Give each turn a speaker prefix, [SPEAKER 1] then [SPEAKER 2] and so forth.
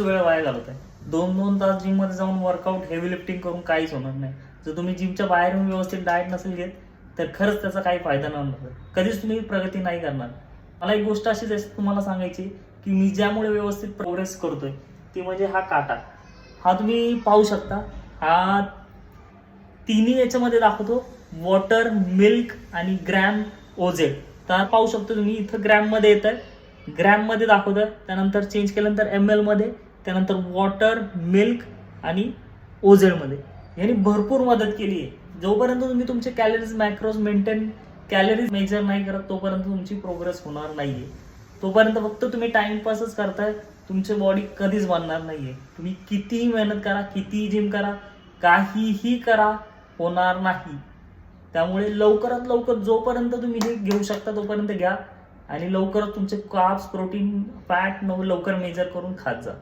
[SPEAKER 1] वेळ वाया घालवताय. 2-2 तास जिम मध्ये जाऊन वर्कआउट हेवी लिफ्टिंग करून काहीच होणार नाही. जर तुम्ही जिमच्या बाहेर येऊन व्यवस्थित डाएट नसेल घेत तर खरंच त्याचा काही फायदा नाही होणार. कधीच तुम्ही प्रगती नाही करणार. मला एक गोष्ट अशीच आहे तुम्हाला सांगायची की मी ज्यामुळे व्यवस्थित प्रोग्रेस करतोय ती म्हणजे हा काटा. हा तुम्ही पाहू शकता, हा तिन्ही याच्यामध्ये दाखवतो, वॉटर, मिल्क आणि ग्रॅम ओझेड. तर पाहू शकतो तुम्ही इथं ग्रॅम मध्ये येत आहे, ग्रॅम मध्ये दाखवतं, त्यानंतर चेंज केल्यानंतर ml मध्ये, त्यानंतर वॉटर, मिल्क आणि ओझेड मध्ये. यांनी भरपूर मदत केली आहे. जोपर्यंत तुम्ही तुमचे calories macros maintain calories measure नाही करत तोपर्यंत तुमची प्रोग्रेस होणार नाहीये. तोपर्यंत फक्त तुम्ही टाइमपासच करताय, तुमची बॉडी कधीच बनणार नाहीये. तुम्ही कितीही मेहनत करा, कितीही जिम करा, काहीही करा, होणार नाही. त्यामुळे लवकरात लवकर जोपर्यंत तुम्ही हे घेऊ शकता तोपर्यंत घ्या आणि लवकरच तुमचे कार्ब्स, प्रोटीन, फॅट लवकर मेजर करून खात जा.